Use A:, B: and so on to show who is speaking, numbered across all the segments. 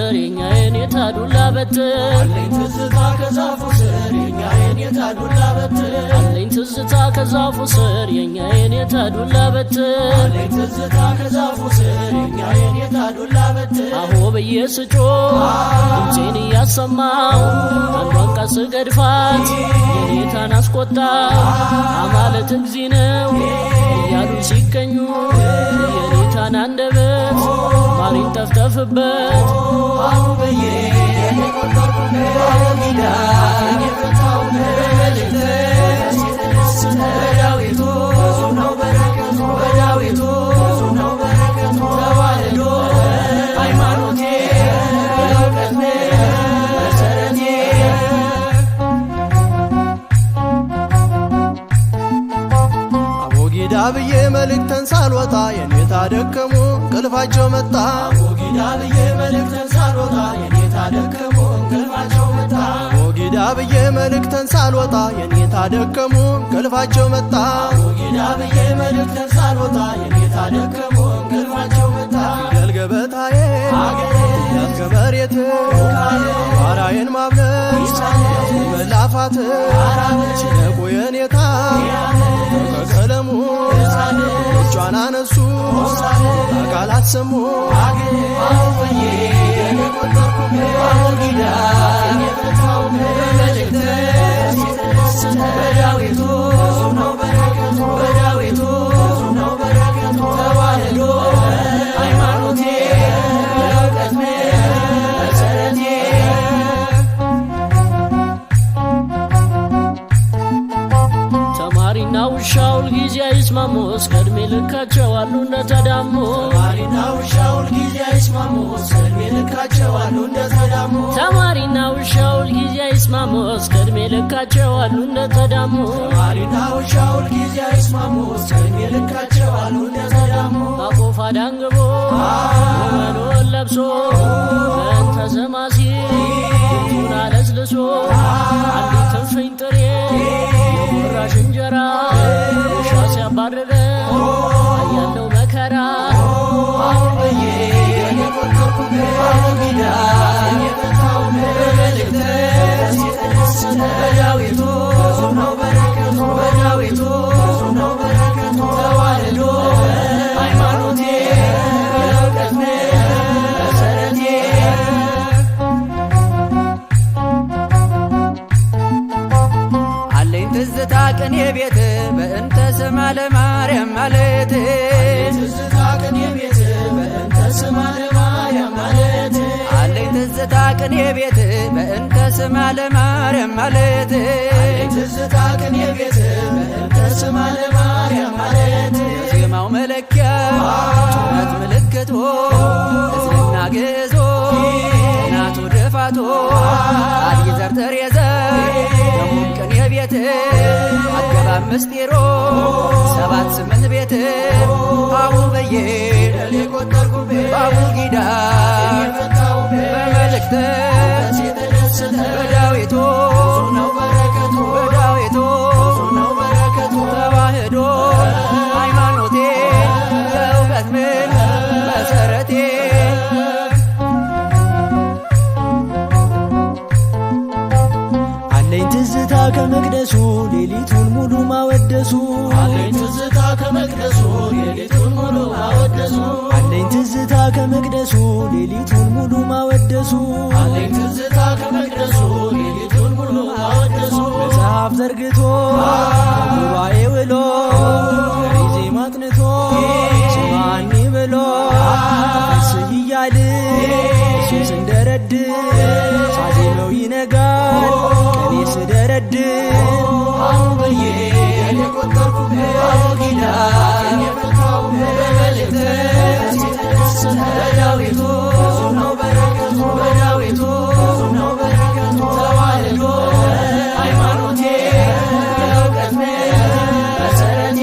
A: ስር የኛ የኔታ ዱላ በትር
B: አለኝ ትዝታ ከዛፉ ስር የኛ የኔታ ዱላ በትር
A: አለኝ ትዝታ ከዛፉ ስር የኛ የኔታ ዱላ በትር
B: አለኝ ትዝታ ከዛፉ ስር የኛ የኔታ ዱላ በትር
A: አሆ በየስጮ ድምፄን እያሰማው አንዷን ቀስ ገድፋት የኔታን አስቆጣ አማለት እግዚ ነው እያሉ ሲገኙ የኔታን አንደበት ማሪን ጠፍጠፍበት
B: አሁ በየ ጊዳ የፈታው መልእክት በዳዊቱ ነው በረከቱ በዳዊቱ ነው በረከቱ ተዋህዶ ሃይማኖቴ እውቀት መሰረቴ
C: አቦጊዳ ብዬ መልእክተን ሳልወጣ የኔታ ደከሙ እንቅልፋቸው መጣ
B: አቦጊዳ ብዬ መልእክተን ሳልወጣ የኔታ ደከሙ እንቅልፋቸው መጣ
C: አቦጊዳ ብዬ መልእክተን ሳልወጣ የኔታ ደከሙ እንቅልፋቸው መጣ
B: አቦጊዳ ብዬ መልእክተን ሳልወጣ የኔታ ደከሙ እንቅልፋቸው መጣ
C: ፊደል ገበታዬ ከመሬት አራዬን ማብለጥ መላፋት ሲነቁ የኔታ ከቀለሙ እጇን አነሱ አካላት ሰሙ
B: አሁበዬ አቦጊዳ የፈታው መልእክት በዳዊቱ ነው በረከቱ በዳዊቱ ነው በረከቱ ተዋህዶ ሃይማኖቴ እውቀት መሰረቴ
A: ተማሪና ውሻው ሁልጊዜ አይስማሙስ ከእድሜ ልካቸው አሉ እንደተዳሙ
B: ተማሪና ውሻው ሁልጊዜ አይስማሙስ ከእድሜ ልካቸው አሉ እንደተዳሙ
A: ተማሪና ውሻው ሁልጊዜ አይስማሙስ ከእድሜ ልካቸው አሉ እንደተዳሙ
B: ተማሪና ውሻው ሁልጊዜ አይስማሙስ ከእድሜ ልካቸው አሉ እንደተዳሙ
A: አቆፋ ዳንግቦ ወመኖን ለብሶ በእንተ ዘማሲ ቱን አለስልሶ አንዲት ትንፍኝ ጥሬ የጉራሽ እንጀራ ውሻ ሲያባርረ አያለው መከራ
B: አሁበዬ አቦጊዳ የፈታው መልእክት በዳዊቱ ነው በረከቱ በዳዊቱ ነው በረከቱ ተዋህዶ ሃይማኖቴ እውቀት መሰረቴ
D: አለኝ ትዝታ ቅኔ ቤት በእንተ ስማ ለማርያም ማለት
B: ትዝታ ቅኔ ቤት በእንተ ስማ ለማርያም ማለት
D: አለኝ ትዝታ ቅኔ ቤት በእንተ ስማ ለማርያም ማለት
B: ትዝታ ቅኔ ቤት በእንተ ስማ ለማርያም ማለት
D: ዜማው መለኪያ ጩኸት ምልክቶ እስልና ግዞ ናቱ ድፋቶ አድይ ዘር ተሬዘ ደሙም ቅኔ ቤት አገባብ ምስጢሮ 7-8 ቤት አቡበዬ አቡጊዳ በመልእክት በዳዊቱ
B: ነው በረከቱ
D: በዳዊቱ
B: ነው በረከቱ
D: ተዋህዶ ሃይማኖቴ እውቀት መሰረቴ
C: አለኝ ትዝታ ከመቅደሱ ሌሊቱን ሙሉ ማወደሱ
B: አለኝ ትዝታ ከመቅደሱ ሌሊቱን ሙሉ ማወደሱ
C: አለኝ ትዝታ ከመቅደሱ ሌሊቱን ሙሉ ማወደሱ
B: አለኝ ትዝታ ከመቅደሱ ሌሊቱን ሙሉ ማወደሱ
C: መጽሐፍ ዘርግቶ ጉባኤ ውሎ ዜማ አጥንቶ ስማኒ ብሎ ተፈስህ እያል እሱን ስንደረድ ሳዜመው ይነጋል ቀኔ ስደረድር
B: አሁበዬ አቦጊዳ የፈታው መልእክት በዳዊቱ ነው በረከቱ በዳዊቱ ነው በረከቱ ተዋህዶ ሃይማኖቴ እውቀት መሰረቴ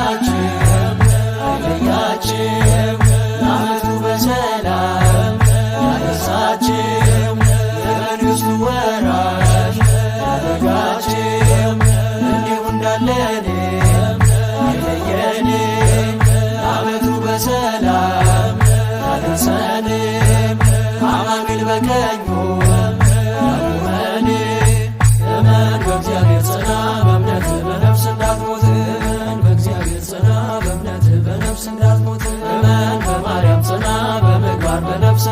B: አይለያችም አይለያችም ለዓመቱ በሰላም ያደርሳችም የመንግሥቱ ወራሽ ያደርጋችም እንዲሁ እንዳለን አይለየን ለዓመቱ በሰላም ያደርሰንም አማኑኤል በቀኙ ያቁመን። እመን በእግዚአብሔር ጽና በእምነት በነፍስ እንዳትሞት እመን በእግዚአብሔር ጽና በእምነት በነፍስ እንዳትሞት እመን በማርያም ጽና በምግባር በነፍስ